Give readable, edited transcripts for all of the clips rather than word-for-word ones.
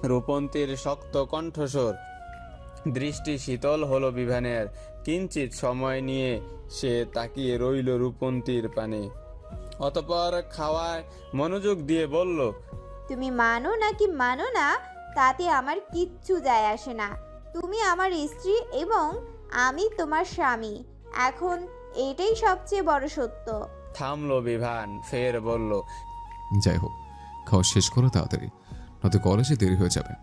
রূপন্তীর শক্ত কণ্ঠস্বর। দৃষ্টি শীতল হলো বিভানের। কিঞ্চিত সময় নিয়ে সে তাকিয়ে রইল রূপন্তীর পানে, অতঃপর খাওয়ায় মনোযোগ দিয়ে বলল, তুমি মানো নাকি মানো না তাতে আমার কিচ্ছু যায় আসে না। তুমি আমার স্ত্রী এবং আমি তোমার স্বামী। এখন এটাই সবচেয়ে বড় সত্য। থামলো বিভান, ফের বলল, যাই হোক, খাওয়া শেষ করো তাড়াতাড়ি, নয়তো কলেজে দেরি হয়ে যাবে।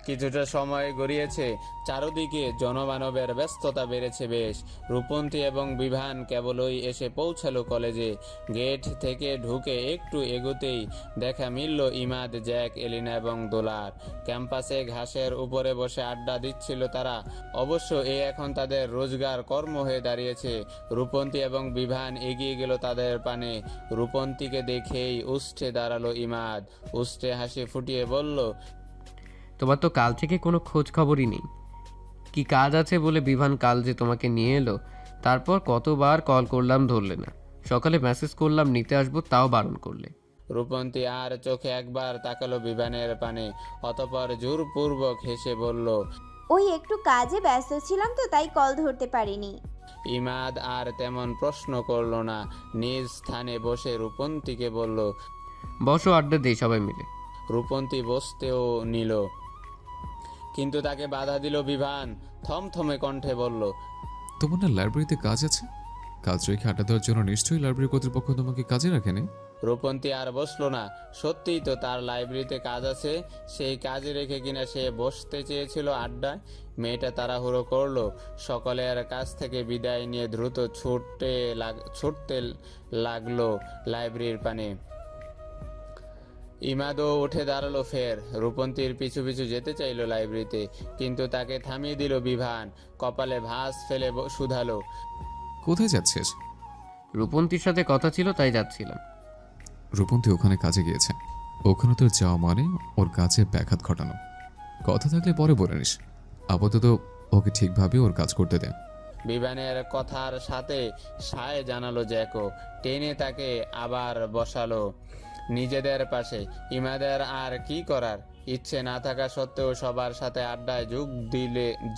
কিছুটা সময় গড়িয়েছে। চারদিকে জনমানবের ব্যস্ততা বেড়েছে বেশ। রূপন্তী এবং বিভান কেবলই এসে পৌঁছালো কলেজে। গেট থেকে ঢুকে একটু এগোতেই দেখা মিলল ইমাদ, জ্যাক, এলিনা এবং দোলার। ক্যাম্পাসে ঘাসের উপরে বসে আড্ডা দিচ্ছিল তারা। অবশ্য এ এখন তাদের রোজগার কর্ম হয়ে দাঁড়িয়েছে। রূপন্তী এবং বিভান এগিয়ে গেল তাদের পানে। রূপন্তীকে দেখেই উষ্ঠে দাঁড়ালো ইমাদ। উষ্ঠে হাসি ফুটিয়ে বলল, তোমার তো কাল থেকে কোনো খোঁজ খবরই নেই। কি কাজ আছে বলে বিভান কাল যে তোমাকে নিয়ে এলো, তারপর কতবার কল করলাম ধরলে না, সকালে মেসেজ করলাম নিতে আসবো, তাও বারণ করলে। রূপন্তী আর চোখে একবার তাকালো বিভানের পানে, অতঃপর জোরপূর্বক হেসে বলল, ওই একটু কাজে ব্যস্ত ছিলাম তো তাই কল ধরতে পারিনি। ইমাদ আর তেমন প্রশ্ন করল না, নিজ স্থানে বসে রূপন্তীকে বলল। বসো, আড্ডা দেই সবাই মিলে। রূপন্তী বসতেও নিল, কিন্তু তাকে বাধা দিল বিভান। থমথমে কণ্ঠে বলল, তোমার না লাইব্রেরিতে কাজ আছে? কাজ রেখে আড্ডা দেওয়ার জন্য নিশ্চয়ই লাইব্রেরি কর্তৃপক্ষ তোমাকে কাজে রাখেনি। রূপন্তী আর বসলো না। সত্যিই তো তার লাইব্রেরিতে কাজ আছে। সেই কাজে রেখে কিনা সে বসতে চেয়েছিল আড্ডায়। মেয়েটা তাড়াহুড়ো করলো। সকলের কাছ থেকে বিদায় নিয়ে দ্রুত ছুটতে লাগলো লাইব্রেরির পানে। ইমাদও উঠে দাঁড়ালো ফের। রূপন্তীর পিছু পিছু যেতে চাইলো লাইব্রেরিতে, কিন্তু তাকে থামিয়ে দিল বিভান। কপালে ভাঁজ ফেলে শুধালো, কোথায় যাচ্ছিস? রূপন্তীর সাথে কথা ছিল তাই যাচ্ছিলাম। রূপন্তী ওখানে কাজে গিয়েছে, ওখানে তোর যাওয়া মানে ওর কাজে ব্যাঘাত ঘটানো। কথা থাকলে পরে বলে নিস, আপাতত ওকে ঠিকভাবে ওর কাজ করতে দে। বিভানের কথার সাথে সায় জানালো জ্যাকো। টেনে তাকে আবার বসালো নিজেদের পাশে। ইমাদের আর কি করার, ইচ্ছে না থাকা সত্ত্বেও সবার সাথে আড্ডায়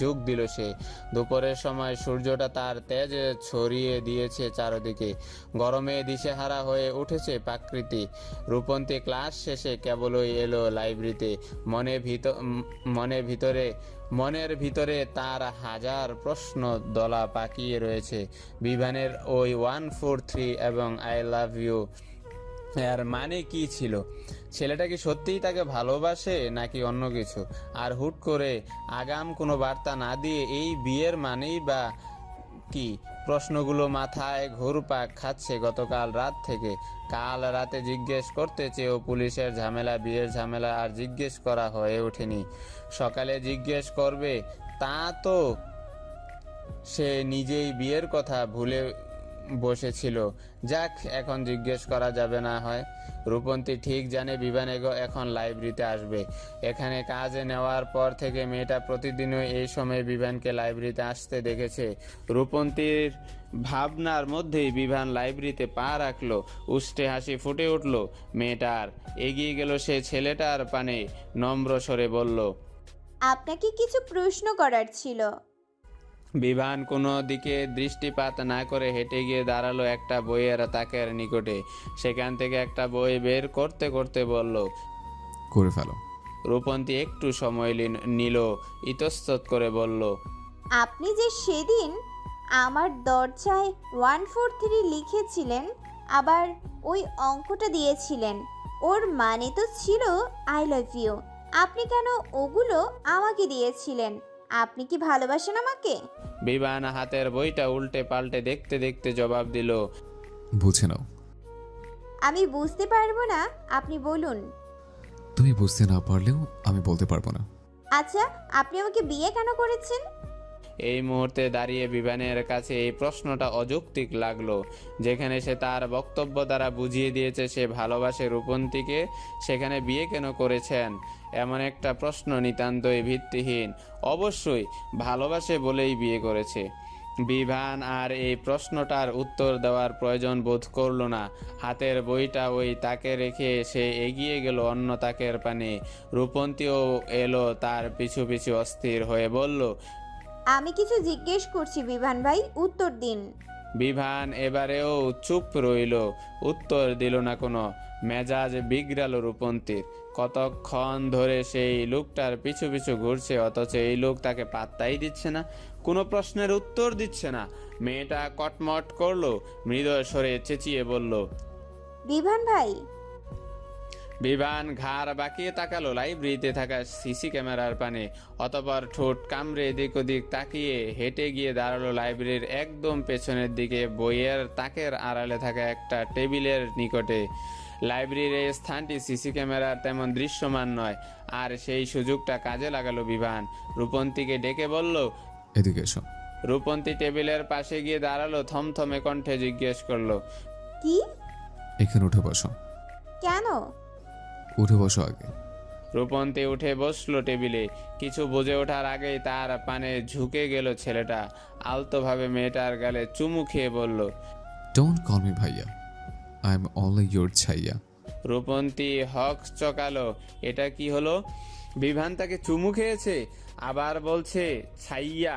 যোগ দিল সে। দুপুরের সময় সূর্যটা তার তেজ ছড়িয়ে দিয়েছে চারদিকে। গরমে দিশেহারা হয়ে উঠেছে প্রকৃতি। রূপন্তী ক্লাস শেষে কেবলই এলো লাইব্রেরিতে। মনের ভিতরে তার হাজার প্রশ্ন দলা পাকিয়ে রয়েছে। বিভানের ওই 143 এবং আই লাভ ইউ এর মানে কি ছিল? ছেলেটা কি সত্যিই তাকে ভালোবাসে নাকি অন্য কিছু? আর হুট করে আগাম কোনো বার্তা না দিয়ে এই বিয়ের মানেই বা কি? প্রশ্নগুলো মাথায় ঘুরপাক খাচ্ছে গতকাল রাত থেকে। কাল রাতে জিজ্ঞেস করতে চেয়েও পুলিশের ঝামেলা, বিয়ের ঝামেলা আর জিজ্ঞেস করা হয়ে ওঠেনি। সকালে জিজ্ঞেস করবে তা তো সে নিজেই বিয়ের কথা ভুলে বসেছিল। যাক, এখন জিজ্ঞেস করা যাবে না হয়। রূপন্তী ঠিক জানে বিভান এখন লাইব্রেরিতে আসবে। এখানে কাজে নেওয়ার পর থেকে মেয়েটা প্রতিদিনই এই সময় বিভানকে লাইব্রেরিতে আসতে দেখেছে। রূপন্তীর ভাবনার মধ্যেই বিভান লাইব্রেরিতে পা রাখলো। উষ্ঠে হাসি ফুটে উঠল মেয়েটার। এগিয়ে গেল সে ছেলেটার পানে, নম্র স্বরে বলল, আপনাকে কিছু প্রশ্ন করার ছিল। বিভান কোনো দিকে দৃষ্টিপাত না করে হেঁটে গিয়ে দাঁড়ালো একটা বইয়ের তাকের নিকটে। সেখান থেকে একটা বই বের করতে করতে বলল, করে ফেলো। রূপন্তী একটু সময় নিল, ইতস্তত করে বলল, আপনি যে সেদিন আমার দরজায় 143 লিখেছিলেন, আবার ওই অঙ্কটা দিয়েছিলেন, ওর মানে তো ছিল আই লাভ ইউ। আপনি কেন ওগুলো আমাকে দিয়েছিলেন? আপনি কি ভালোবাসেন আমাকে? বিভান হাতের বইটা উল্টে পাল্টে দেখতে দেখতে জবাব দিল, বুঝে নাও। আমি বুঝতে পারবো না, আপনি বলুন। তুমি বুঝতে না পারলেও আমি বলতে পারবো না। আচ্ছা, আপনি আমাকে বিয়ে কেন করেছেন? এই মুহূর্তে দাঁড়িয়ে বিভানের কাছে এই প্রশ্নটা অযৌক্তিক লাগলো। যেখানে সে তার বক্তব্য দ্বারা বুঝিয়ে দিয়েছে সে ভালোবাসে রূপন্তীকে, সেখানে বিয়ে কেন করেছেন? এমন একটা প্রশ্ন নিতান্তই ভিত্তিহীন। অবশ্যই ভালোবাসে বলেই বিয়ে করেছে। বিভান আর এই প্রশ্নটার উত্তর দেওয়ার প্রয়োজন বোধ করলো না। হাতের বইটা ওই তাকে রেখে সে এগিয়ে গেল অন্য তাকের পানে। রূপন্তীও এলো তার পিছু পিছু অস্থির হয়ে বলল, আমি কিছু জিজ্ঞেস করছি বিভান ভাই, উত্তর দিন। বিভান এবারেও চুপ রইল, উত্তর দিল না কোনো। মেজাজ বিগড়াল রূপন্তীর। কতক্ষণ ধরে সেই লোকটার পিছু পিছু ঘুরছে, অথচ এই লোক তাকে পাত্তাই দিচ্ছে না, কোনো প্রশ্নের উত্তর দিচ্ছে না। মেয়েটা কটমট করলো, মৃদু স্বরে চেঁচিয়ে বলল, বিভান ভাই। বিভান ঘাড় বাঁকিয়ে তাকালো লাইব্রেরিতে থাকা সিসি ক্যামেরার পানে। অতঃপর ঠোঁট কামড়ে এদিক ওদিক তাকিয়ে হেঁটে গিয়ে দাঁড়ালো লাইব্রেরির একদম পেছনের দিকে, বইয়ের তাকের আড়ালে থাকা একটা টেবিলের নিকটে। লাইব্রেরির এই স্থানটি সিসি ক্যামেরার তেমন দৃশ্যমান নয়, আর সেই সুযোগটা কাজে লাগালো বিভান। রূপন্তীকে ডেকে বলল, এদিকে এসো। রূপন্তী টেবিলের পাশে গিয়ে দাঁড়ালো, থমথমে কণ্ঠে জিজ্ঞেস করলো, কি? এখানে উঠে বসো। কেন? উঠে বসো আগে। রূপন্তী উঠে বসলো টেবিলে। কিছু বুঝে ওঠার আগেই তার পানে ঝুঁকে গেল ছেলেটা। আলতোভাবে মেয়েটার গালে চুমু খেয়ে বলল, ডোন্ট কল মি ভাইয়া, আই এম অনলি ইয়োর ছাইয়া। রূপন্তী হক চকালো, এটা কি হলো? বিভান তাকে চুমু খেয়েছে, আবার বলছে ছাইয়া।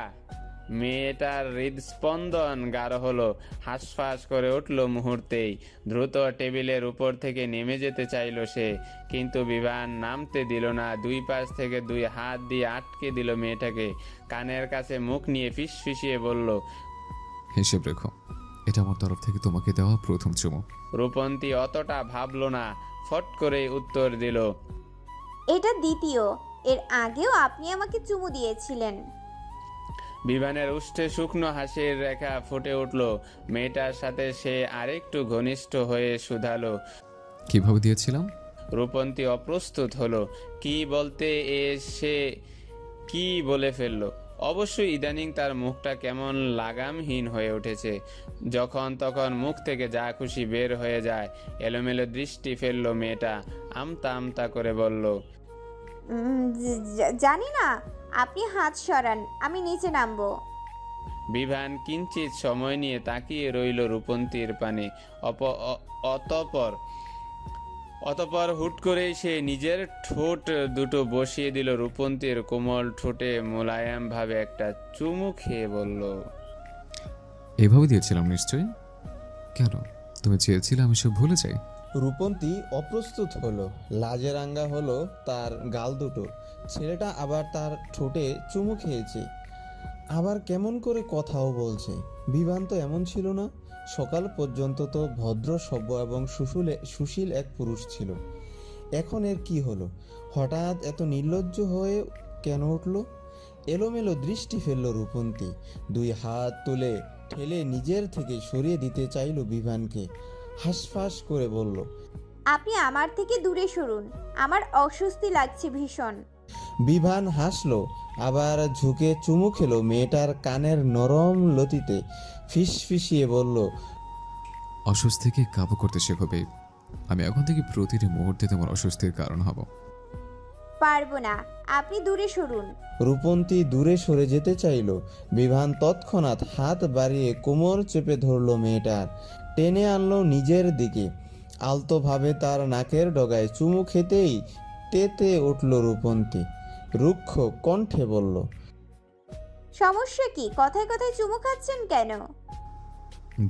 মেয়েটার হৃদস্পন্দন গাঢ় হলো, হাঁসফাঁস করে উঠল মুহূর্তেই। দ্রুত টেবিলের উপর থেকে নেমে যেতে চাইল সে, কিন্তু বিভান নামতে দিল না। দুই পাশ থেকে দুই হাত দিয়ে আটকে দিল মেয়েটাকে। কানের কাছে মুখ নিয়ে ফিসফিসিয়ে বলল, হিসেব রেখো, এটা আমার তরফ থেকে তোমাকে দেওয়া প্রথম চুমু। রূপন্তী অতটা ভাবল না, ফট করে উত্তর দিল, এটা দ্বিতীয়। এর আগেও আপনি আমাকে চুমু দিয়েছিলেন। বিভানের উষ্ঠে শুকনো হাসির রেখা ফুটে উঠল। মেয়েটার সাথে সে আরেকটু ঘনিষ্ঠ হয়ে শুধালো। কিভাবে দিয়েছিলাম? রূপন্তী অপ্রস্তুত হলো, কি বলতে সে কি বলে ফেললো। অবশ্যই ইদানিং তার মুখটা কেমন লাগামহীন হয়ে উঠেছে, যখন তখন মুখ থেকে যা খুশি বের হয়ে যায়। এলোমেলো দৃষ্টি ফেললো মেয়েটা, আমতা আমতা করে বলল, জানি না, আপনি হাত সরান, আমি নিচে নামবো। বিভান কিঞ্চিত সময় নিয়ে তাকিয়ে রইল রূপন্তীর পানে। অতপর হুট করেই সে নিজের ঠোঁট দুটো বসিয়ে দিল রূপন্তীর কোমল ঠোঁটে, মোলায়েম ভাবে একটা চুমু খেয়ে বলল, এভাবে দিয়েছিলাম নিশ্চয়ই। কেন, তুমি চেয়েছিলে আমি সব ভুলে যাই? রূপন্তী অপ্রস্তুত হলো, লাজে রাঙ্গা হলো তার গাল দুটো। ছেলেটা আবার তার ঠোঁটে চুমু খেয়েছে, আবার কেমন করে কথাও বলছে। বিভান তো এমন ছিল না, সকাল পর্যন্ত তো ভদ্র সভ্য এবং সুশীল এক পুরুষ ছিল। এখন এর কি হলো? হঠাৎ এত নির্লজ্জ হয়ে কেন উঠলো? এলোমেলো দৃষ্টি ফেলল রূপন্তী, দুই হাত তুলে ঠেলে নিজের থেকে সরিয়ে দিতে চাইল বিভানকে। হাঁসফাঁস করে বলল, আপনি আমার থেকে দূরে সরুন, আমার অস্বস্তি লাগছে ভীষণ। বিভান হাসলো, আবার ঝুঁকে চুমু খেলো মেয়েটার কানের নরম লতিতে। ফিসফিসিয়ে বলল, অস্বস্তিকে কাবু করতে শেখো বেব। আমি এখন থেকে প্রতিটি মুহূর্তে তোমার অস্বস্তির কারণ হব। পারবো না, আপনি দূরে সরুন। রূপন্তী দূরে সরে যেতে চাইল। বিভান তৎক্ষণাৎ হাত বাড়িয়ে কোমর চেপে ধরল মেয়েটার, টেনে আনলো নিজের দিকে। আলতোভাবে তার নাকের ডগায় চুমু খেতেই তেতে উঠল রূপন্তী। রুক্ষ কণ্ঠে বলল, সমস্যা কি? কথায় কথায় চুমু খাচ্ছেন কেন?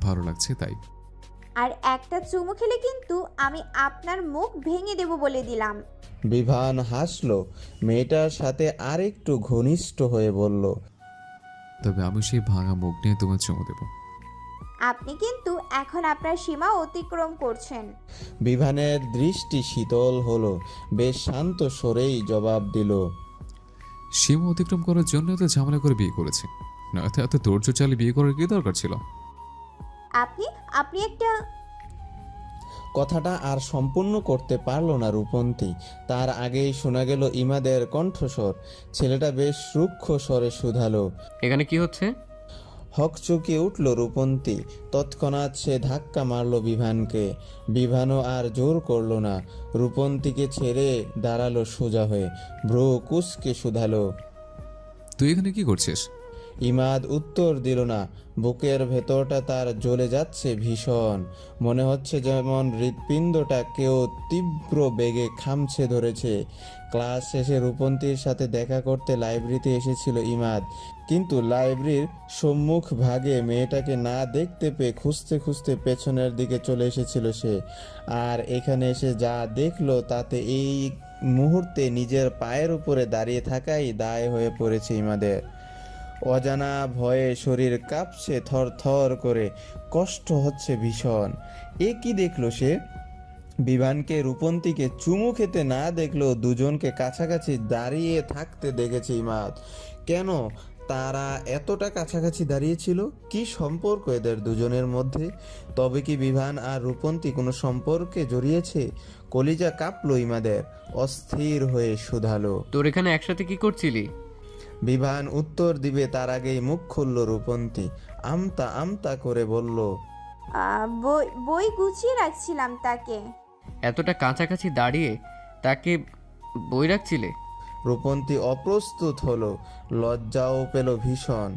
ভালো লাগছে তাই। আর একটা চুমু খেলে কিন্তু আমি আপনার মুখ ভেঙে দেব বলে দিলাম। বিভান হাসলো, মেয়েটার সাথে আরেকটু ঘনিষ্ঠ হয়ে বলল, তবে আমি সেই ভাঙা মুখ নিয়ে তোমার চুমু দেব। আপনি কিন্তু এখন আপনার সীমা অতিক্রম করছেন। বিভানের দৃষ্টি শীতল হলো, বেশ শান্ত স্বরেই জবাব দিল, সীমা অতিক্রম করার জন্য তো ঝামেলা করে বিয়ে করেছে, নয়তো এত ধৈর্য চালিয়ে বিয়ে করার কি দরকার ছিল? আপনি একটা... কথাটা আর সম্পূর্ণ করতে পারল না রূপন্তী। তার আগেই শোনা গেল ইমাদের কণ্ঠস্বর। ছেলেটা বেশ রুক্ষ স্বরে শুধালো, এখানে কি হচ্ছে? হকচকিয়ে উঠল রূপন্তী। তৎক্ষণাৎ সে ধাক্কা মারল বিভানকে। বিভানও আর জোর করল না, রূপন্তীকে ছেড়ে দাঁড়ালো সোজা হয়ে, ভ্রু কুঁচকে শুধালো, তুই এখানে কি করছিস? ইমাদ উত্তর দিল না। বুকের ভেতরটা তার জ্বলে যাচ্ছে ভীষণ। মনে হচ্ছে যেমন হৃৎপিণ্ডটা কেউ তীব্র বেগে খামছে ধরেছে। ক্লাস শেষে রূপন্তীর সাথে দেখা করতে লাইব্রেরিতে এসেছিল ইমাদ, কিন্তু লাইব্রেরির সম্মুখ ভাগে মেয়েটাকে না দেখতে পেয়ে খুঁজতে খুঁজতে পেছনের দিকে চলে এসেছিল সে। আর এখানে এসে যা দেখলো তাতে এই মুহূর্তে নিজের পায়ের উপরে দাঁড়িয়ে থাকাই দায় হয়ে পড়েছে ইমাদের। অজানা ভয়ে শরীর কাঁপছে থর থর করে, কষ্ট হচ্ছে ভীষণ। এ কি দেখলো সে? বিভানকে রূপন্তীকে চুমু খেতে না দেখলেও দুজনকে কাছাকাছি দাঁড়িয়ে থাকতে দেখেছে ইমাদ। কেন তারা এতটা কাছাকাছি দাঁড়িয়েছিল? কি সম্পর্ক এদের দুজনের মধ্যে? তবে কি বিভান আর রূপন্তী কোনো সম্পর্কে জড়িয়েছে? কলিজা কাঁপলো ইমাদের, অস্থির হয়ে শুধালো। তোর এখানে একসাথে কি করছিলি? বিভান উত্তর দিবে তার আগেই মুখ খুলল রূপন্তী। আমতা আমতা করে বলল, বই বই গুছিয়ে রাখছিলাম তাকে। এতটা কাছাকাছি দাঁড়িয়ে তাকে বই রাখছিলে? রূপন্তী অপ্রস্তুত হলো, লজ্জাও পেল ভীষণ।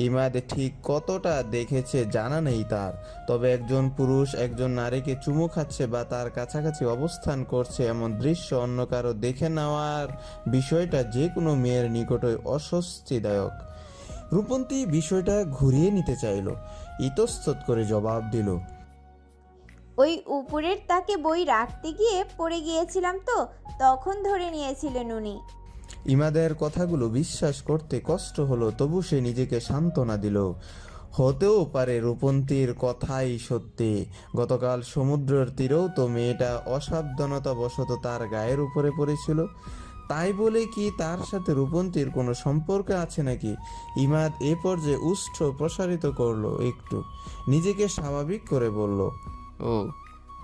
ইমাদ ঠিক কতটা দেখেছে জানা নেই তার, তবে একজন পুরুষ একজন নারীকে চুমু খাচ্ছে বা তার কাছাকাছি অবস্থান করছে এমন দৃশ্য অন্য কারো দেখে নেওয়ার বিষয়টা যে কোনো মেয়ের নিকটই অস্বস্তিদায়ক। রূপন্তী বিষয়টা ঘুরিয়ে নিতে চাইল, ইতস্তত করে জবাব দিল, ওই উপরের তাকে বই রাখতে গিয়ে পড়ে গিয়েছিলাম তো, তখন ধরে নিয়েছিলেন উনি। ইমাদের কথাগুলো বিশ্বাস করতে কষ্ট হলো, তবু সে নিজেকে সান্ত্বনা দিল। হতেও পারে রূপন্তীর কথাই সত্যি। গতকাল সমুদ্রের তীরেও তো মেয়েটা অসাবধানতাবশত তার গায়ের উপরে পড়েছিল। তাই বলে কি তার সাথে রূপন্তীর কোনো সম্পর্ক আছে নাকি? ইমাদ এ পর্যায়ে উষ্ঠ প্রসারিত করলো, একটু নিজেকে স্বাভাবিক করে বলল, ও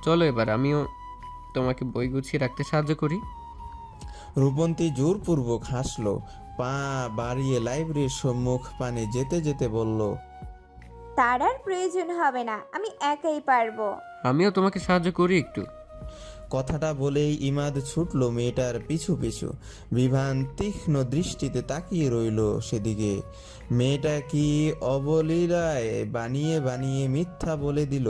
চলো এবার আমিও তোমাকে বই গুছিয়ে রাখতে সাহায্য করি। রূপন্তী জোরপূর্বক হাসলো, পা বাড়িয়ে লাইব্রেরির সম্মুখ পানে যেতে যেতে বলল, তার আর প্রয়োজন হবে না, আমি একাই পারবো। আমিও তোমাকে সাহায্য করি একটু। কথাটা বলেই ইমাদ ছুটল মেয়েটার পিছু পিছু। বিভান তীক্ষ্ণ দৃষ্টিতে তাকিয়ে রইল সেদিকে। মেয়েটা কি অবলীলায় বানিয়ে বানিয়ে মিথ্যা বলে দিল?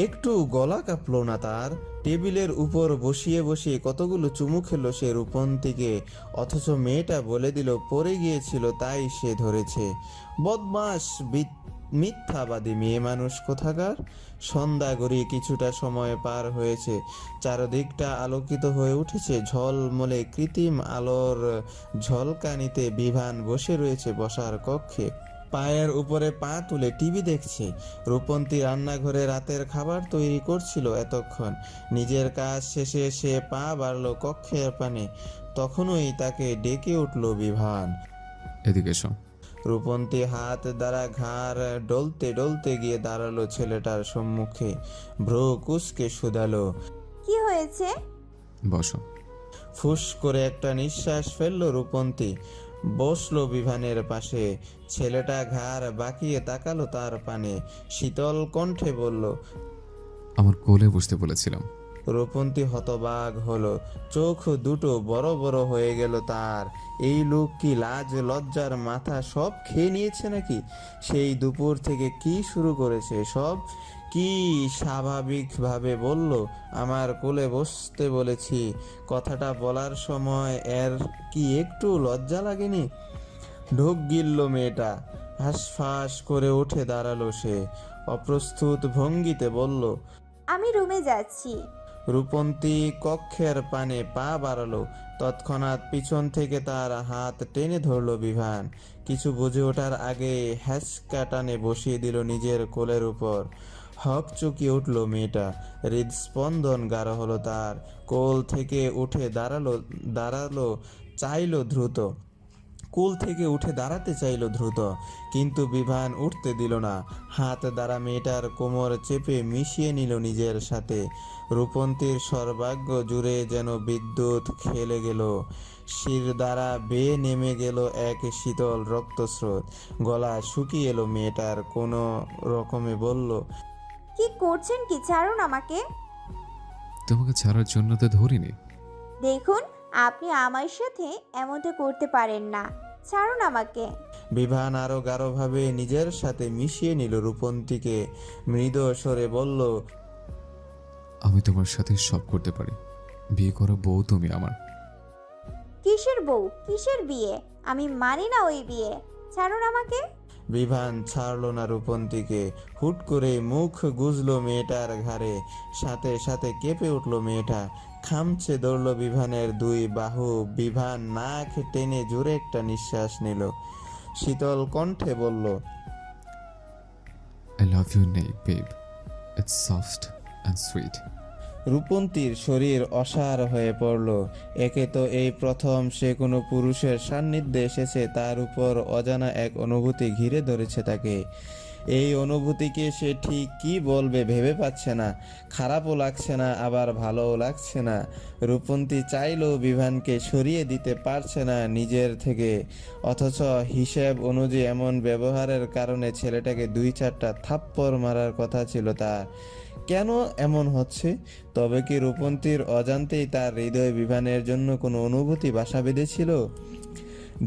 একটু গলা কাঁপলো না তার? টেবিলের উপর বসিয়ে বসিয়ে কতগুলো চুমু খেলো সে রূপন্তীকে, অথচ মেয়েটা বলে দিল পড়ে গিয়েছিল তাই সে ধরেছে। বদমাস মিথ্যাবাদী মেয়ে মানুষ কোথাকার। সন্ধ্যা গড়িয়ে কিছুটা সময় পার হয়েছে, চারদিকটা আলোকিত হয়ে উঠেছে ঝলমলে কৃত্রিম আলোর ঝলকানিতে। বিভান বসে রয়েছে বসার কক্ষে, পায়ের উপরে পা তুলে টিভি দেখছে। রূপন্তী রান্নাঘরে রাতের খাবার তৈরি করছিল এতক্ষণ। নিজের কাজ শেষে সে পা বাড়ল কক্ষের পানে, তখনই তাকে ডেকে উঠল বিভান। এদিকে এসো। রূপন্তী হাত দ্বারা ঘাড় ডলতে ডলতে গিয়ে দাঁড়ালো ছেলেটার সম্মুখে, ভ্রু কুঁচকে শুধালো, কি হয়েছে? বসো। ফুস করে একটা নিঃশ্বাস ফেললো রূপন্তী, বসলো বিভানের পাশে। ছেলেটা ঘাড় বাঁকিয়ে তাকালো তার পানে, শীতল কণ্ঠে বলল, আমার কোলে বসতে বলেছিলাম। রূপন্তী হতবাক হলো, চোখ দুটো বড় বড় হয়ে গেল তার। এই লোক কি লাজ লজ্জার মাথা সব খেয়ে নিয়েছে নাকি? সেই দুপুর থেকে কি শুরু করেছে সব? কি স্বাভাবিকভাবে বলল, আমার কোলে বসতে বলেছি। কথাটা বলার সময় এর কি একটু লজ্জা লাগেনি? ঢোক গিলল মেয়েটা, হাঁসফাঁস করে উঠে দাঁড়ালো সে, অপ্রস্তুত ভঙ্গিতে বলল, আমি রুমে যাচ্ছি। রূপন্তী কক্ষের পানে পা বাড়ালো, তৎক্ষণাৎ পিছন থেকে তার হাত টেনে ধরল বিভান। কিছু বুঝে ওঠার আগে হ্যাঁচকা টানে বসিয়ে দিল নিজের কোলের উপর। হক চুকিয়ে উঠল মেয়েটা, হৃদস্পন্দন গাঢ় হলো তার। কোল থেকে উঠে দাঁড়ালো চাইলো দ্রুত, কোল থেকে উঠে দাঁড়াতে চাইল দ্রুত, কিন্তু বিভান উঠতে দিল না। হাত দ্বারা মেয়েটার কোমর চেপে মিশিয়ে নিল নিজের সাথে। রূপন্তীর সর্বাঙ্গ জুড়ে যেন বিদ্যুৎ খেলে গেল, শির দ্বারা বেয়ে নেমে গেল এক শীতল রক্তস্রোত। গলা শুকিয়ে এলো মেয়েটার, কোনো রকমে বলল, কি করছেন কি? ছাড়ুন আমাকে। তোমাকে ছাড়ার জন্য তো ধরিনি। দেখুন, আপনি আমার সাথে এমনটা করতে পারেন না। ছাড়ুন আমাকে। বিভান আরো গাঢ়ভাবে নিজের সাথে মিশিয়ে নিল রূপন্তীকে, মৃদু স্বরে বলল, আমি তোমার সাথে সব করতে পারি। বিয়ে করা বউ তুমি আমার। কিসের বউ, কিসের বিয়ে? আমি মানি না ওই বিয়ে। ছাড়ুন আমাকে। বিভান ছাড়ল না রূপন্তীকে। হুট করে মুখ গুজল মেয়েটার ঘাড়ে, সাথে সাথে কেঁপে উঠল মেয়েটা। খামচে ধরল বিভানের দুই বাহু। বিভান নাক টেনে জোরে একটা নিঃশ্বাস নিল, শীতল কণ্ঠে বলল, আই লাভ ইউ নেই babe, it's soft and sweet. রূপন্তীর শরীর অসাড় হয়ে পড়ল। একে তো এই প্রথম সে কোনো পুরুষের সান্নিধ্যে এসেছে, তার উপর অজানা এক অনুভূতি ঘিরে ধরেছে তাকে। এই অনুভূতিকে সে ঠিক কি বলবে ভেবে পাচ্ছে না। খারাপও লাগছে না, আবার ভালোও লাগছে না। রূপন্তী চাইলেও বিভানকে সরিয়ে দিতে পারছে না নিজের থেকে, অথচ হিসেব অনুযায়ী এমন ব্যবহারের কারণে ছেলেটাকে 2-4টা থাপ্পড় মারার কথা ছিল তার। কেন এমন হচ্ছে? তবে কি রূপন্তীর অজান্তেই তার হৃদয়ে বিভানের জন্য কোনো অনুভূতি বাসা বেঁধেছিল,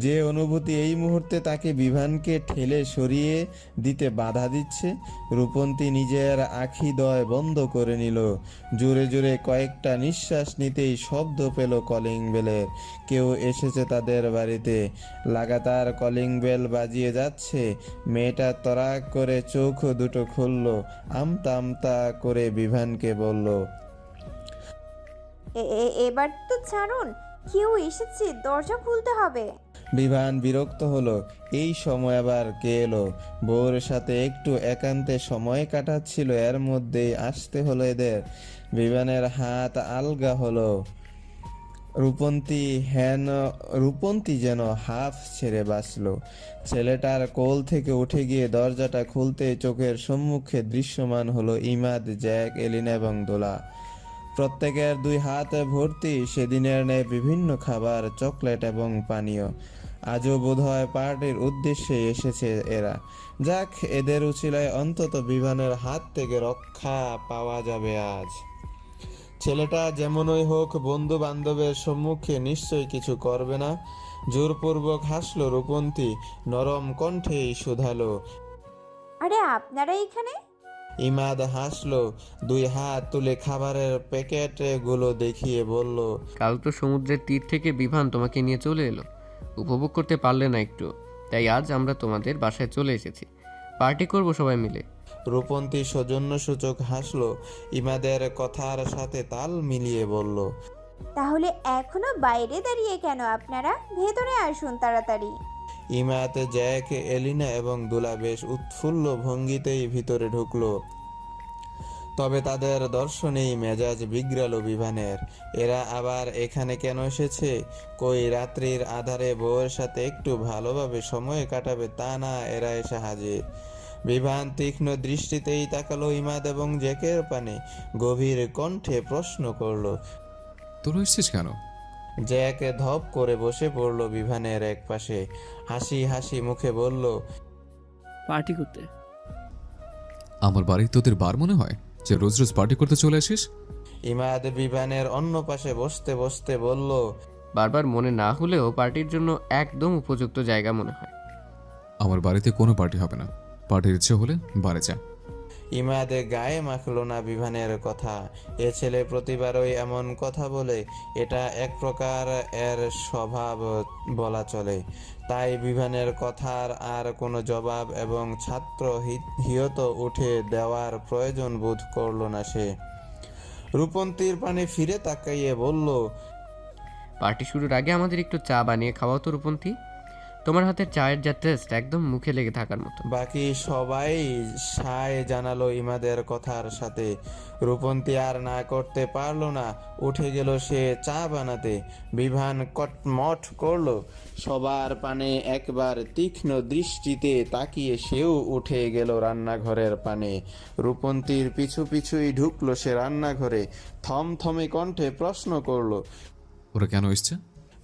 যে অনুভূতি এই মুহূর্তে তাকে বিভানকে ঠেলে সরিয়ে দিতে বাধা দিচ্ছে? রূপন্তী নিজের আখিদ্বয় বন্ধ করে নিল। জোরে জোরে কয়েকটা নিঃশ্বাস নিতেই শব্দ পেল কলিং বেলের। কেউ এসেছে তাদের বাড়িতে। লাগাতার কলিং বেল বাজিয়ে যাচ্ছে। মেয়েটা তড়াক করে চোখ দুটো খুলল, আমতা আমতা করে বিভানকে বলল, এবার তো ছাড়ুন, কেউ এসেছে, দরজা খুলতে হবে। বিভান বিরক্ত হলো। এই সময় আবার কে এলো? বউর সাথে একটু একান্তে সময় কাটাচ্ছিল, এর মধ্যেই আসতে হলো এদের। বিভানের হাত আলগা হলো। রূপন্তী যেন হাফ ছেড়ে বাঁচল। ছেলেটার কোল থেকে উঠে গিয়ে দরজাটা খুলতে চোখের সম্মুখে দৃশ্যমান হলো ইমাদ, জ্যাক, এলিনা এবং দোলা। প্রত্যেকের 2 হাত ভর্তি সেদিনের ন্যায় বিভিন্ন খাবার, চকলেট এবং পানীয়। আজও বোধহয় পার্টির উদ্দেশ্যে এসেছে এরা। যাক, এদের উছিলায় অন্তত বিভানের হাত থেকে রক্ষা পাওয়া যাবে আজ। ছেলেটা যেমনই হোক বন্ধু বান্ধবের সম্মুখে নিশ্চয়ই কিছু করবে না। জোরপূর্বক হাসলো রূপন্তী, নরম কণ্ঠেই শুধালো, আরে আপনারা এখানে? ইমাদ হাসলো, 2 হাত তুলে খাবারের প্যাকেট গুলো দেখিয়ে বলল, কাল তো সমুদ্রের তীর থেকে বিভান তোমাকে নিয়ে চলে এলো, উপভোগ করতে পারলে না একটু, তাই আজ আমরা তোমাদের বাসায় চলে এসেছি, পার্টি করব সবাই মিলে। রূপন্তী সৌজন্যসূচক হাসলো, ইমাদের কথার সাথে তাল মিলিয়ে বলল, তাহলে এখনো বাইরে দাঁড়িয়ে কেন আপনারা? ভেতরে আসুন তাড়াতাড়ি। ইমাদ, জ্যাক, এলিনা এবং দুলা বেশ উৎফুল্ল ভঙ্গিতেই ভিতরে ঢুকলো। তবে তাদের দর্শনেই মেজাজ বিগড়ালো বিভানের। এরা আবার এখানে কেন এসেছে? কই রাত্রির আধারে বউয়ের সাথে একটু ভালোভাবে সময় কাটাবে তা না, এরা এসে হাজির। বিভান তীক্ষ্ণ দৃষ্টিতেই তাকালো ইমাদ এবং জ্যাকের পানে, গভীর কণ্ঠে প্রশ্ন করলো। তোরা এসছিস কেন? জ্যাক ধপ করে বসে পড়লো বিভানের এক পাশে, হাসি হাসি মুখে বলল, পার্টি করতে। আমার বাড়ি তোদের বার মনে হয় যে রোজ রোজ পার্টি করতে চলে আসিস? ইমাদ বিভানের অন্য পাশে বসতে বসতে বলল, বারবার মনে না হলেও পার্টির জন্য একদম উপযুক্ত জায়গা মনে হয়। আমার বাড়িতে কোনো পার্টি হবে না। পার্টির ইচ্ছে হলে বারে যা। ইমাদ গায়ে মাখলো না বিভানের কথা। এ ছেলে প্রতিবারই এমন কথা বলে, এটা এক প্রকার এর স্বভাব বলা চলে। তাই বিভানের কথার আর কোনো জবাব এবং ছাত্র হিয়ত উঠে দেওয়ার প্রয়োজন বোধ করল না সে। রূপন্তীর পানে ফিরে তাকাইয়ে বলল, পার্টি শুরুর আগে আমাদের একটু চা বানিয়ে খাওয়াও তো রূপন্তী, তোমার হাতের চায়ের যা টেস্ট, একদম মুখে লেগে থাকার মতো। বাকি সবাই সায় জানালো ইমাদের কথার সাথে। রূপন্তী আর না করতে পারলো না, উঠে গেল সে চা বানাতে। বিভান কটমট করলো, সবার পানে একবার তীক্ষ্ণ দৃষ্টিতে তাকিয়ে সেও উঠে গেল রান্নাঘরের পানে। রূপন্তীর পিছু পিছুই ঢুকলো সে রান্নাঘরে, থমথমে কণ্ঠে প্রশ্ন করলো। ওরা কেন এসছে?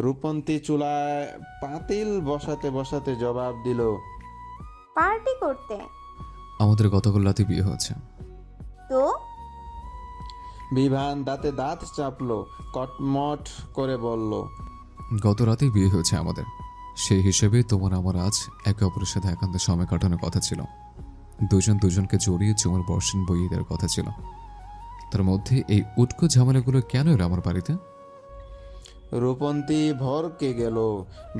রূপন্তী চুলায় পাতিল বসাতে বসাতে জবাব দিল, পার্টি করতে। আমাদের গতকাল রাতে বিয়ে হয়েছে। তো বিভান দাঁতে দাঁত চাপলো, কটমট করে বলল, গত রাতেই বিয়ে হয়েছে আমাদের। সেই হিসেবে তোমার আমার আজ একে অপরের সাথে একান্ত সময় কাটানোর কথা ছিল। দুজন দুজনকে জড়িয়ে চুমার বর্ষণ বইয়ে দেওয়ার কথা ছিল। তার মধ্যে এই উটকো ঝামেলাগুলো কেন এলো আমার বাড়িতে? রূপন্তী ভরকে গেল।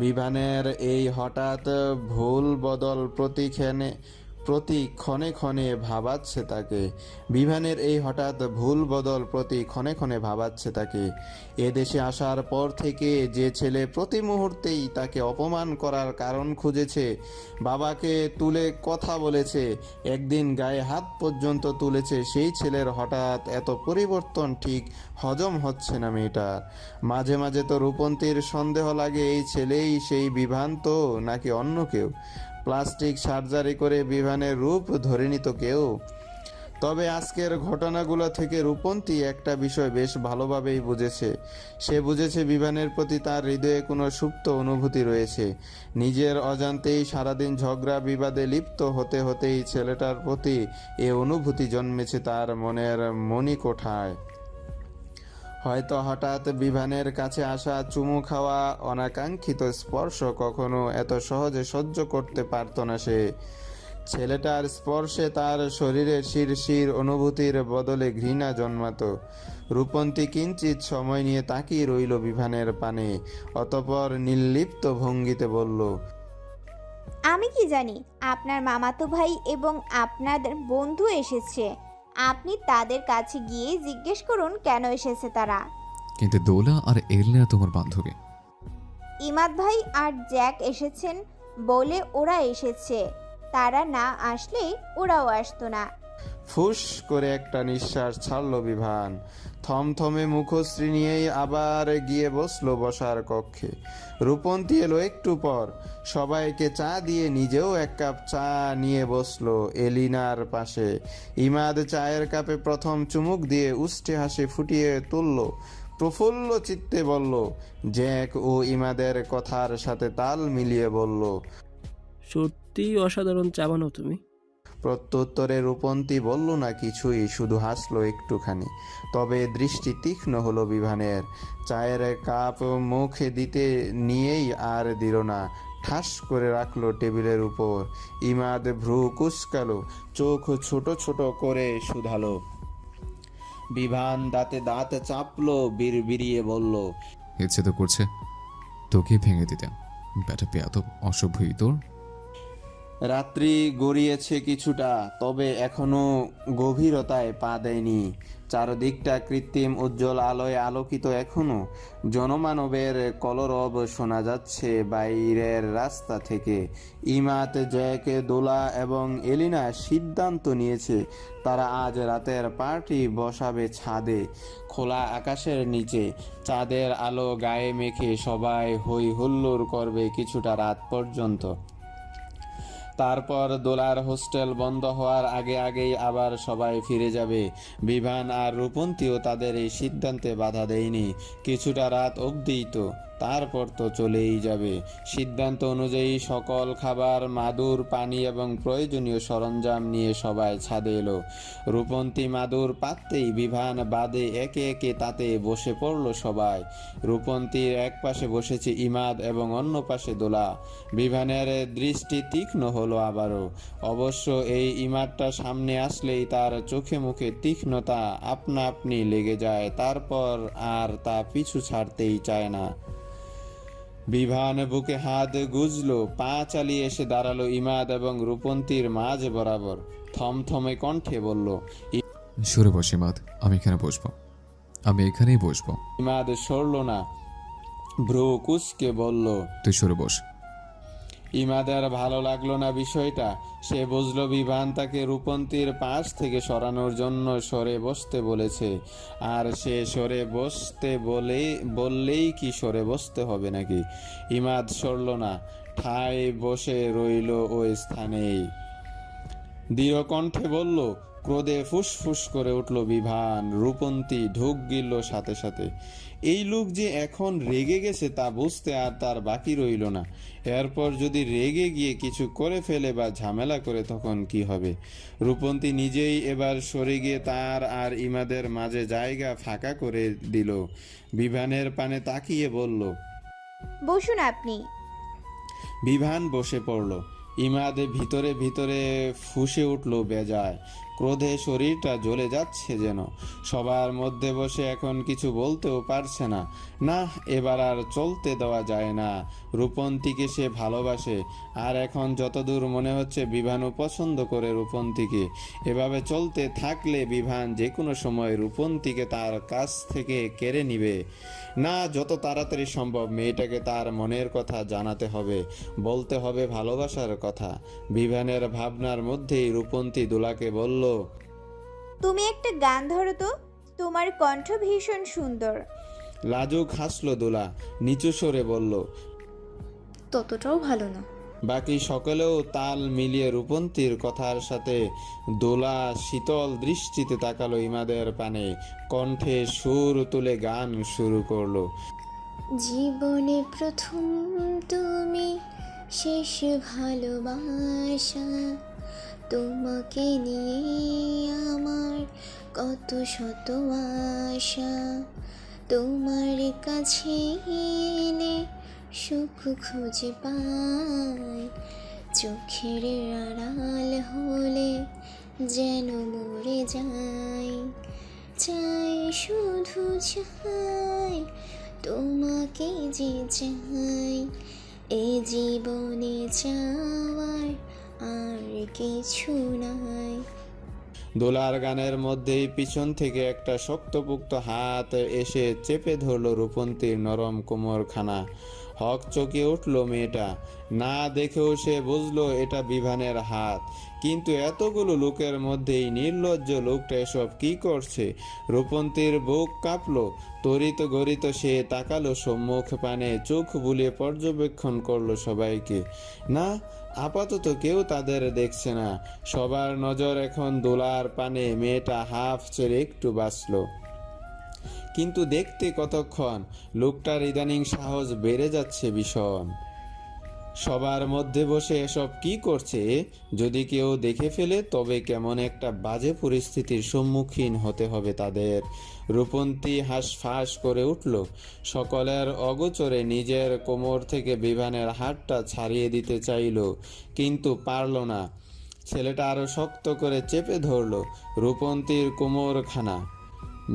বিভানের এই হঠাৎ ভুল বদল প্রতি ক্ষণে ক্ষণে ভাবাচ্ছে তাকে। বিভানের এই হঠাৎ ভুল বদল প্রতি ক্ষণে ক্ষণে ভাবাচ্ছে তাকে। এদেশে আসার পর থেকে যে ছেলে প্রতি মুহূর্তেই তাকে অপমান করার কারণ খুঁজেছে, বাবাকে তুলে কথা বলেছে, একদিন গায়ে হাত পর্যন্ত তুলেছে, সেই ছেলের হঠাৎ এত পরিবর্তন ঠিক হজম হচ্ছে না মেয়েটার। মাঝে মাঝে তো রূপন্তীর সন্দেহ লাগে এই ছেলেই সেই বিভান তো, নাকি অন্য কেউ। প্লাস্টিক সার্জারি করে বিভানের রূপ ধরে নিত কেউ। তবে আজকের ঘটনাগুলো থেকে রূপন্তী একটা বিষয় বেশ ভালোভাবেই বুঝেছে। সে বুঝেছে বিভানের প্রতি তার হৃদয়ে কোনো সুপ্ত অনুভূতি রয়েছে। নিজের অজান্তেই সারাদিন ঝগড়া বিবাদে লিপ্ত হতে হতেই ছেলেটার প্রতি এ অনুভূতি জন্মেছে তার মনের মণিকোঠায়। হয়তো হঠাৎ বিভানের কাছে আসা চুমু খাওয়া, অনাকাঙ্ক্ষিত স্পর্শ কখনো এত সহজে সহ্য করতে পারত না সে। ছেলেটার স্পর্শে তার শরীরে শিরশির অনুভূতির বদলে ঘৃণা জন্মাতো। রূপন্তী কিঞ্চিত সময় নিয়ে তাকিয়ে রইল বিভানের পানে, অতঃপর নির্লিপ্ত ভঙ্গিতে বলল, আমি কি জানি আপনার মামাতো ভাই এবং আপনাদের বন্ধু এসেছে। আপনি তাদের কাছে গিয়ে জিজ্ঞেস করুন কেন এসেছে তারা। কিন্তু দোলা আর এলনা তোমার বান্ধবী। ইমাদ ভাই আর জ্যাক এসেছেন বলে ওরা এসেছে, তারা না আসলে ওরাও আসতো না। ফুস করে একটা নিঃশ্বাস ছাড়ল বিভান। থমথমে মুখশ্রী নিয়েই আবার গিয়ে বসলো বসার কক্ষে। রূপন্তী এলো একটু পর, সবাইকে চা দিয়ে নিজেও এক কাপ চা নিয়ে বসলো এলিনার পাশে। ইমাদ চায়ের কাপে প্রথম চুমুক দিয়ে উষ্ঠে হাসি ফুটিয়ে তুলল। প্রফুল্ল চিত্তে বলল, জ্যাক ও ইমাদের কথার সাথে তাল মিলিয়ে বলল, সত্যি অসাধারণ চা বানাও তুমি। প্রত্যুত্তরে রূপন্তী বলল না কিছুই, শুধু হাসলো একটুখানি। তবে দৃষ্টি তীক্ষ্ণ হলো বিভানের। চায়ের কাপ মুখে দিতে নিয়েই আর দিল না, ঠাস করে রাখলো টেবিলের উপর। ইমাদ ভ্রু কুঁচকালো, চোখ ছোট ছোট করে শুধালো। বিভান দাঁতে দাঁত চাপলো, বিড়বিড়িয়ে বলল, ইচ্ছে তো করছে তোকে ভেঙে দিতে, ব্যাটা পেয়াতো অসভ্যই তোর। রাত্রি গড়িয়েছে কিছুটা, তবে এখনো গভীরতায় পা দেয়নি। চারদিকটা কৃত্রিম উজ্জ্বল আলোয় আলোকিত এখনো। জনমানবের কলরব শোনা যাচ্ছে বাইরের রাস্তা থেকে। ইমাত, জ্যাক, দোলা এবং এলিনা সিদ্ধান্ত নিয়েছে তারা আজ রাতের পার্টি বসাবে ছাদে, খোলা আকাশের নিচে। চাঁদের আলো গায়ে মেখে সবাই হই হুল্লোড় করবে কিছুটা রাত পর্যন্ত। তারপর দোলার হোস্টেল বন্ধ হওয়ার আগে আগেই আবার সবাই ফিরে যাবে। বিভান আর রূপন্তীও তাদের এই সিদ্ধান্তে বাধা দেয়নি। কিছুটা রাত অবধিই তো, তারপর তো চলেই যাবে। সিদ্ধান্ত অনুযায়ী সকল খাবার, মাদুর, পানি এবং প্রয়োজনীয় সরঞ্জাম নিয়ে সবাই ছাদে এলো। রূপন্তী মাদুর পাততেই বিভান বাদে একে একে তাতে বসে পড়ল সবাই। রূপন্তীর এক পাশে বসেছে ইমাদ এবং অন্য পাশে দোলা। বিভানের দৃষ্টি তীক্ষ্ণ হলো আবারও। অবশ্য এই ইমাদটা সামনে আসলেই তার চোখে মুখে তীক্ষ্ণতা আপনা আপনি লেগে যায়, তারপর আর তা পিছু ছাড়তেই চায় না। বিভান বুকে হাত গুজলো, পা চালিয়ে এসে দাঁড়ালো ইমাদ এবং রূপন্তীর মাঝ বরাবর। থমথমে কণ্ঠে বলল, সরে বস ইমাদ, আমি এখানে বসবো, আমি এখানেই বসবো। ইমাদ সরল না, ভ্রু কুঁচকে বলল, তুই সরে বস। ইমাদের ভালো লাগলো না বিষয়টা। সে বুঝলো বিভান তাকে রূপন্তীর পাশ থেকে সরানোর জন্য সরে বসতে বলেছে। আর সে সরে বসতে বললেই কি সরে বসতে হবে নাকি? ইমাদ সরল না, ঠায় বসে রইল ওই স্থানেই। দৃঢ় কণ্ঠে বলল, ক্রোধে ফুসফুস করে উঠল বিভান। রূপন্তী ঢুক গিলল সাথে সাথে। এই লোক যে এখন রেগে গেছে তা বুঝতে আর তার বাকি রইল না। এরপর যদি রেগে গিয়ে কিছু করে ফেলে বা ঝামেলা করে তখন কি হবে? রূপন্তী নিজেই এবার সরে গিয়ে তার আর ইমাদের মাঝে জায়গা ফাঁকা করে দিল। বিভানের পানে তাকিয়ে বলল, বসুন আপনি। বিভান বসে পড়ল। ইমাদ ভিতরে ভিতরে ফুঁসে উঠল বেজায়। ক্রোধে শরীরটা জ্বলে যাচ্ছে যেন। সবার মধ্যে বসে এখন কিছু বলতেও পারছে না। না, এবার আর চলতে দেওয়া যায় না। রূপন্তীকে সে ভালোবাসে, আর এখন যতদূর মনে হচ্ছে বিভানও পছন্দ করে রূপন্তীকে। এভাবে চলতে থাকলে বিভান যে কোনো সময় রূপন্তীকে তার কাছ থেকে কেড়ে নিবে। না, যত তাড়াতাড়ি সম্ভব মেয়েটাকে তার মনের কথা জানাতে হবে, বলতে হবে ভালোবাসার কথা। বিভানের ভাবনার মধ্যেই রূপন্তী দোলাকে বলল, তুমি একটা গান ধরো তো, তোমার কণ্ঠ ভীষণ সুন্দর। লাজুক হাসলো দোলা, নিচু স্বরে বলল। ততটাও ভালো না। বাকি সকলেও তাল মিলিয়ে রূপন্তীর কথার সাথে দোলা শীতল দৃষ্টিতে তাকালো ইমাদের পানে। কণ্ঠে সুর তুলে গান শুরু করলো। জীবনে প্রথম তুমি, শেষ ভালোবাসা, তোমাকে নিয়ে আমার কত শত আশা, তোমার কাছে এলে সুখ খুঁজে পাই, চোখের আড়াল হলে যেন মরে যাই, চাই শুধু চাই তোমাকে যে চাই, এ জীবনে চাওয়ার আর কিছু নাই। দোলার গানের মধ্যেই পিছন থেকে একটা শক্তপোক্ত হাত এসে চেপে ধরল রূপন্তীর নরম কোমরখানা। হক চকিয়ে উঠল মেয়েটা। না দেখেও সে বুঝলো এটা বিভানের হাত। কিন্তু এতগুলো লোকের মধ্যেই নির্লজ্জ লোকটা এসব কি করছে? রূপন্তীর বুক কাঁপলো। তরিত গরিত সে তাকালো সম্মুখ পানে, চোখ বুলিয়ে পর্যবেক্ষণ করলো সবাইকে। না, আপাতত কেউ তাদের দেখছে না। সবার নজর এখন দোলার পানে। মেয়েটা হাফ ছেড়ে একটু বাঁচলো, কিন্তু দেখতে কতক্ষণ। লোকটার ইদানিং সাহস বেড়ে যাচ্ছে ভীষণ। সবার মধ্যে বসে এসব কি করছে? যদি কেউ দেখে ফেলে তবে কেমন একটা বাজে পরিস্থিতির সম্মুখীন হতে হবে তাদের। রূপন্তী হাঁসফাঁস করে উঠল। সকলের অগোচরে নিজের কোমর থেকে বিভানের হাতটা ছাড়িয়ে দিতে চাইল, কিন্তু পারল না। ছেলেটা আরো শক্ত করে চেপে ধরল রূপন্তীর কোমরখানা।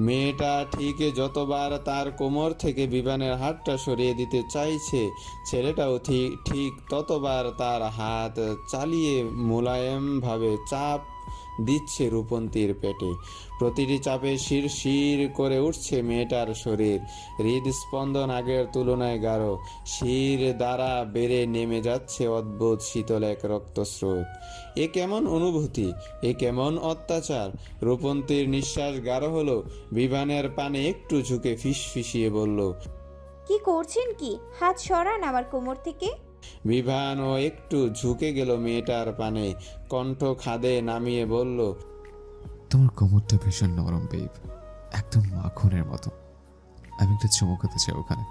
মেয়েটা ঠিক যতবার তার কোমর থেকে বিভানের হাতটা সরিয়ে দিতে চাইছে, ছেলেটাও ঠিক ততবার তার হাত চালিয়ে মোলায়েমভাবে চাপ দিচ্ছে রূপন্তীর পেটে। প্রতিটি চাপে শিরশির করে উঠছে মেয়েটার শরীর। হৃদস্পন্দন আগের তুলনায় গাঢ়। শির দ্বারা বেড়ে নেমে যাচ্ছে অদ্ভুত শীতল এক রক্তস্রোত। এ কেমন অনুভূতি, এ কেমন অত্যাচার! রূপন্তীর নিঃশ্বাস গাঢ় হলো। বিভানের পানে একটু ঝুঁকে ফিসফিসিয়ে বলল, কি করছেন কি? হাত সরান আমার কোমর থেকে। বিভানও একটু ঝুঁকে গেল মেয়েটার পানে। কণ্ঠ খাদে নামিয়ে বলল, তোমার কোমরটা ভীষণ নরম বেব, একদম মাখনের মতো। আমি একটা চমকাতে চাই ওখানে।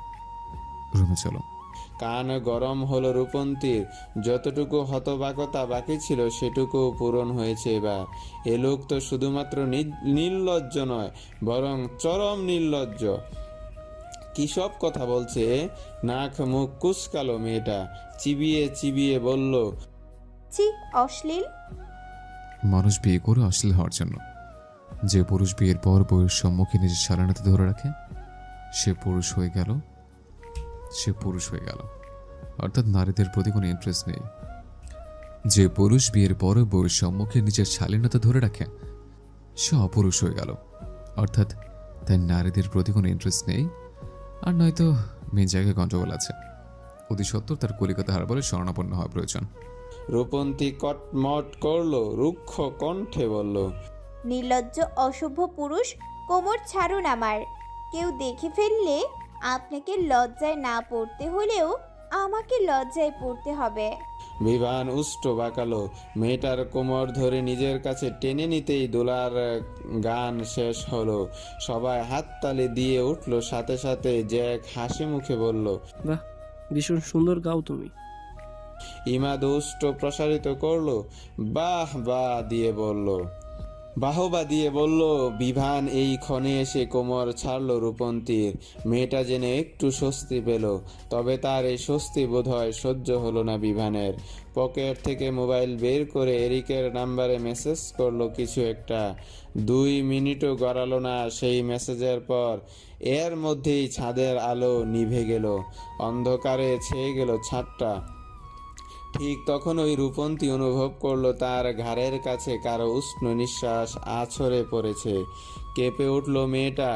রুমে চলো। কান গরম হলো রূপন্তীর। যতটুকু হতবাকতা বাকি ছিল সেটুকু পূরণ হয়েছে এবার। এ লোক তো শুধুমাত্র নির্লজ্জ নয়, বরং চরম নির্লজ্জ। কি সব কথা বলছে! নাক মুখ কুচকালো মেয়েটা। চিবিয়ে চিবিয়ে বলল, ছি, অশ্লীল। মানুষ বিয়ে করে অশ্লীল হওয়ার জন্য। যে পুরুষ বিয়ের পর বউয়ের সম্মুখে নিজের শালীনতা ধরে রাখে সে পুরুষ হয়ে গেল। সে পুরুষ হয়ে গেল, অর্থাৎ নারীদের প্রতি কোনো ইন্টারেস্ট নেই। যে পুরুষ বিয়ের পর বউয়ের সম্মুখে নিজের শালীনতা ধরে রাখে সে অপুরুষ হয়ে গেল, অর্থাৎ তার নারীদের প্রতি কোনো ইন্টারেস্ট নেই। আর নয়তো মেয়ের জায়গায় গন্ডগোল আছে। অতি সত্বর তার কলিকাতা হারবারে শরণাপন্ন হওয়া প্রয়োজন। রূপন্তী কটমট করলো, রুক্ষ কণ্ঠে বলল, নির্লজ্জ অসভ্য পুরুষ, কোমর ছাড়ুন আমার। কেউ দেখে ফেললে আপনাকে লজ্জায় না পড়তে হলেও আমাকে লজ্জায় পড়তে হবে। বিভান উষ্ট বাঁকালো। মেয়েটার কোমর ধরে নিজের কাছে টেনে নিতেই দোলার গান শেষ হলো। সবাই হাততালি দিয়ে উঠল। সাথে সাথে জ্যাক হাসি মুখে বলল, বাহ, ভীষণ সুন্দর গাও তুমি। ইমাদ উষ্ট প্রসারিত করলো, বাহ বাহ দিয়ে বলল, বাহবা দিয়ে বলল। বিভান এই ক্ষণে এসে কোমর ছাড়ল রূপন্তীর। মেয়েটা যেন একটু স্বস্তি পেল, তবে তার এই স্বস্তি বোধহয় সহ্য হলো না বিভানের। পকেট থেকে মোবাইল বের করে এরিকের নাম্বারে মেসেজ করলো কিছু একটা। 2 মিনিটও গড়ালো না সেই মেসেজের পর এর মধ্যেই ছাদের আলো নিভে গেল, অন্ধকারে ছেয়ে গেল ছাদটা। ঠিক তখন ওই রূপন্তী অনুভব করলো তার ঘাড়ের কাছে কারো উষ্ণ নিঃশ্বাস আছড়ে পড়েছে। কেঁপে উঠল মেয়েটা।